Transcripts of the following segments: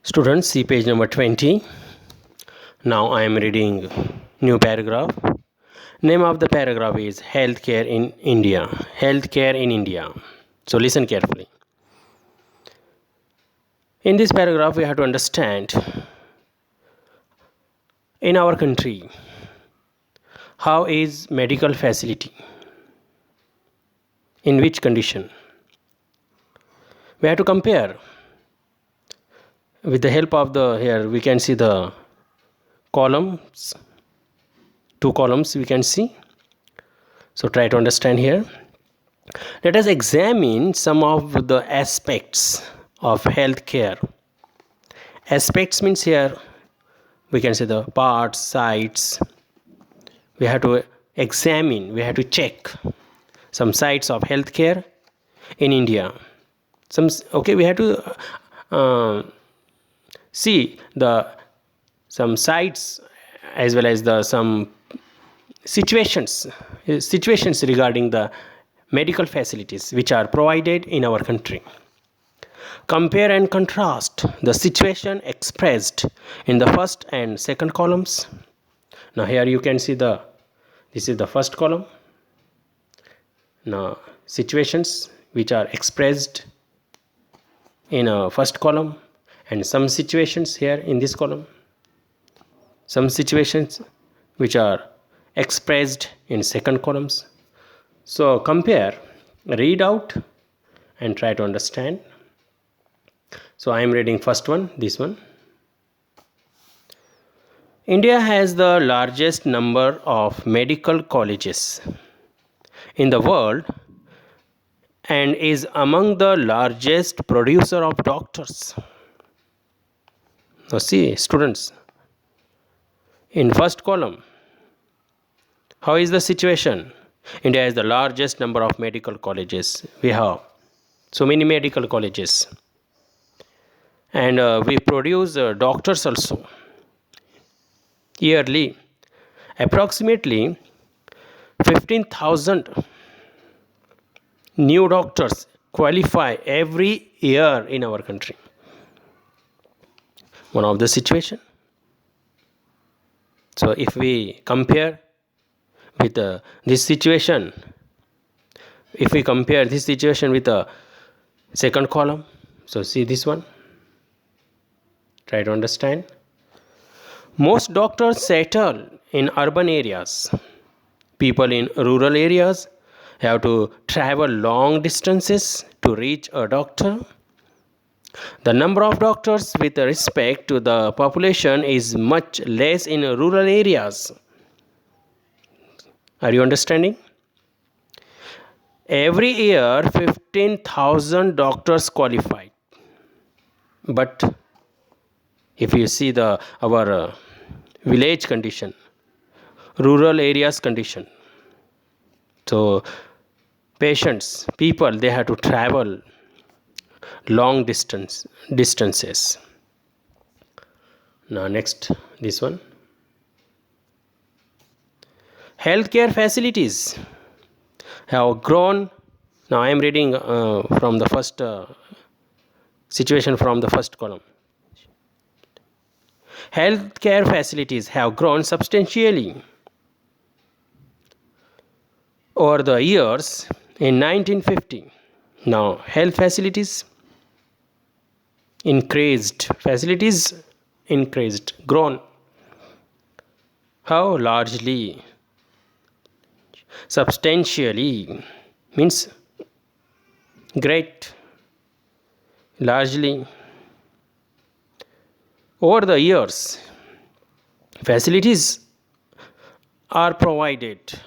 Students, see page number 20. Now I am reading new paragraph. Name of the paragraph is Healthcare in India. Healthcare in India. So listen carefully. In this paragraph we have to understand in our country how is medical facility, in which condition. We have to compare with the help of the, here we can see the columns, two columns we can see. So try to understand here. Let us examine some of the aspects of healthcare. Aspects means here we can say the parts, sites. We have to examine, we have to check some sites of healthcare in India. We have to see the some sites as well as the some situations regarding the medical facilities which are provided in our country. Compare and contrast the situation expressed in the first and second columns. Now here you can see this is the first column. Now situations which are expressed in a first column, and some situations here in this column. Some situations which are expressed in second columns. So compare, read out and try to understand. So I am reading first one, this one. India has the largest number of medical colleges in the world and is among the largest producer of doctors. Now see, students, in first column, how is the situation? India has the largest number of medical colleges. We have so many medical colleges, and we produce doctors also. Yearly, approximately 15,000 new doctors qualify every year in our country. One of the situation. So if we compare with this situation, if we compare this situation with the second column, so see this one, try to understand. Most doctors settle in urban areas. People in rural areas have to travel long distances to reach a doctor. The number of doctors with respect to the population is much less in rural areas. Are you understanding? Every year 15,000 doctors qualify. But if you see our village condition, rural areas condition, so people, they have to travel long distances. Now next, this one. Healthcare facilities have grown. Now I am reading from the first situation from the first column. Healthcare facilities have grown substantially over the years. In 1950, now health facilities increased, grown. How? Largely, substantially means great, largely. Over the years, facilities are provided,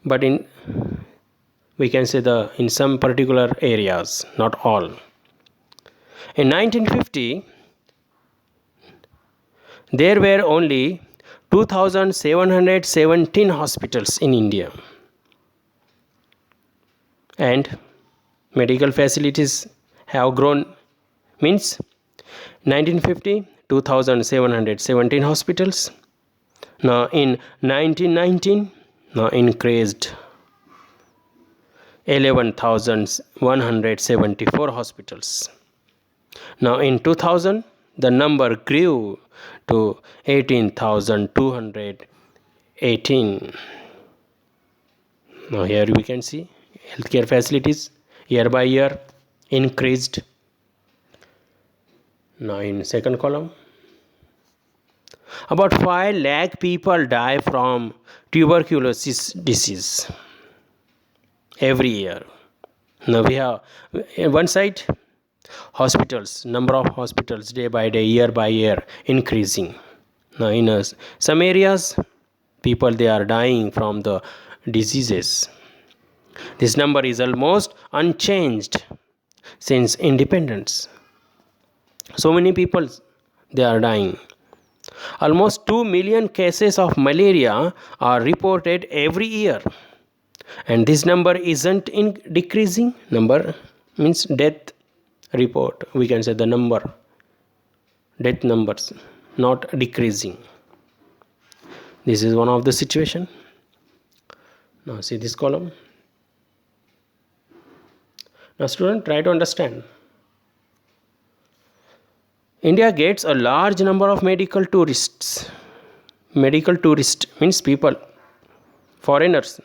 but we can say in some particular areas, not all. In 1950, there were only 2,717 hospitals in India, and medical facilities have grown, means 1950 2,717 hospitals. Now in 1919, now increased 11,174 hospitals. Now in 2000, the number grew to 18,218. Now here we can see healthcare facilities year by year increased. Now in second column, about 5 lakh people die from tuberculosis disease every year. Now we have one side hospitals, number of hospitals day by day, year by year increasing. Now in some areas, people they are dying from the diseases. This number is almost unchanged since independence. So many people they are dying. Almost 2 million cases of malaria are reported every year, and this number isn't decreasing. Number means death report, we can say the number, death numbers not decreasing. This is one of the situation. Now see this column. Now student, try to understand. India gets a large number of medical tourists. Medical tourist means people, foreigners.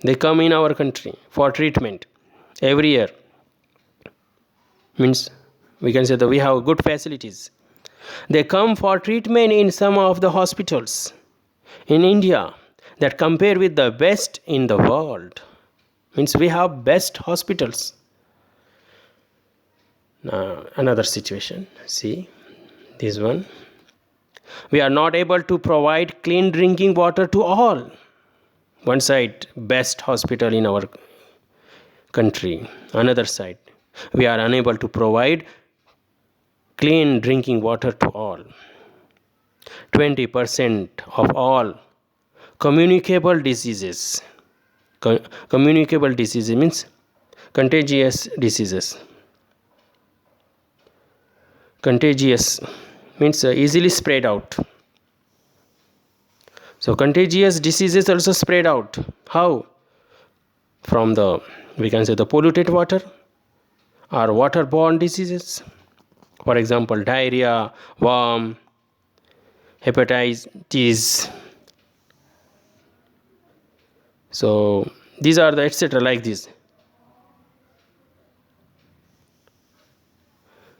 They come in our country for treatment every year. Means we can say that we have good facilities. They come for treatment in some of the hospitals in India that compare with the best in the world. Means we have best hospitals. Now another situation. See this one. We are not able to provide clean drinking water to all. One side, best hospital in our country. Another side, we are unable to provide clean drinking water to all. 20% of all communicable diseases. Communicable diseases means contagious diseases. Contagious means easily spread out. So contagious diseases also spread out. How? From the, we can say the polluted water or waterborne diseases. For example, diarrhea, worm, hepatitis. So these are the etc. like this.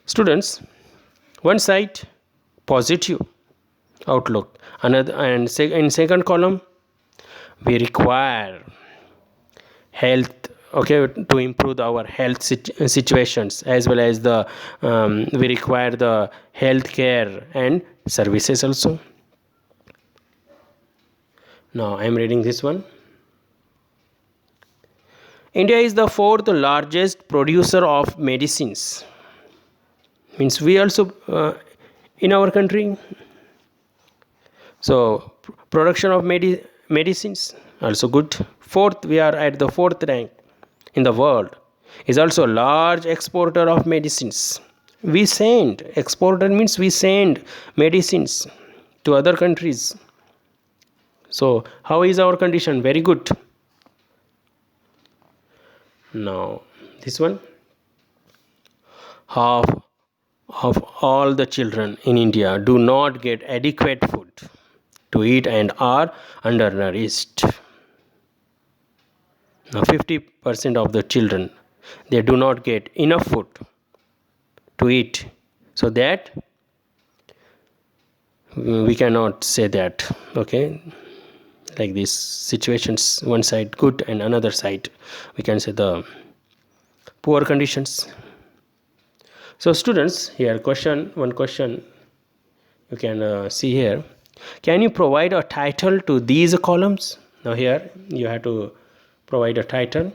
Students, one side positive outlook, another, and in second column we require health, okay, to improve our health situations, as well as the we require the health care and services also. Now I am reading this one. India is the 4th largest producer of medicines. Means we also in our country, so production of medicines also good. 4th, we are at the 4th rank in the world. Is also a large exporter of medicines. We send, exporter means we send medicines to other countries. So how is our condition? Very good. Now this one, half of all the children in India do not get adequate food to eat and are undernourished. Now 50% of the children, they do not get enough food to eat. So that we cannot say that, okay, like these situations, one side good and another side we can say the poor conditions. So students, here one question you can see here. Can you provide a title to these columns? Now here you have to provide a title,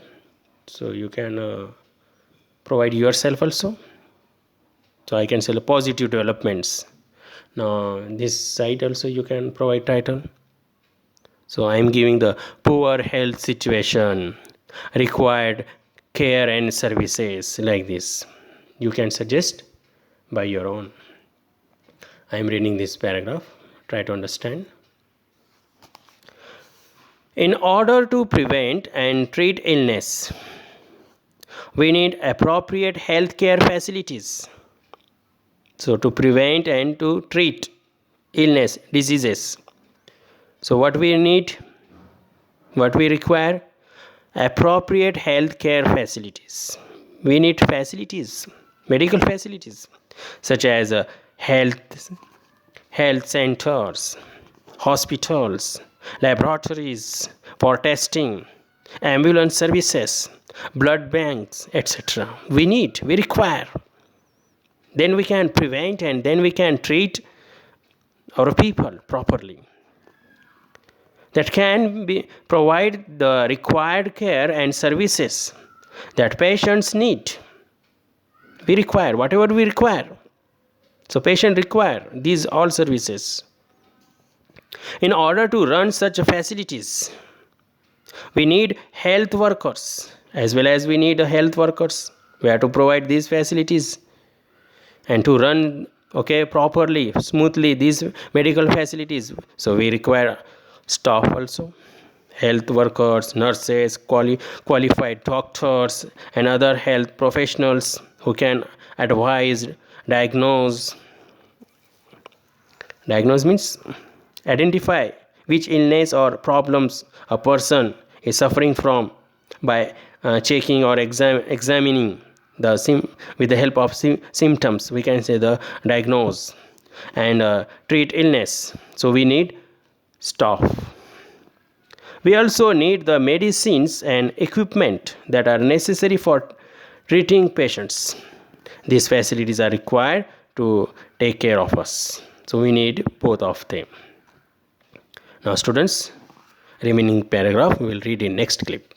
so you can provide yourself also. So I can say the positive developments. Now this side also you can provide title. So I am giving the poor health situation, required care and services, like this. You can suggest by your own. I am reading this paragraph. Try to understand. In order to prevent and treat illness, we need appropriate healthcare facilities. So to prevent and to treat illness, diseases. So what we need, what we require, appropriate healthcare facilities. We need facilities, medical facilities, such as health centers, hospitals, laboratories for testing, ambulance services, blood banks, etc. We require. Then we can prevent and then we can treat our people properly. That can be provide the required care and services that patients need. We require whatever we require. So patient require these all services. In order to run such facilities, we need health workers as well as we need health workers. We have to provide these facilities and to run properly, smoothly these medical facilities. So we require staff also, health workers, nurses, qualified doctors and other health professionals who can advise, diagnose means identify which illness or problems a person is suffering from by checking or examining with the help of symptoms. We can say the diagnose and treat illness. So we need staff. We also need the medicines and equipment that are necessary for treating patients. These facilities are required to take care of us. So we need both of them. Now students, remaining paragraph we will read in next clip.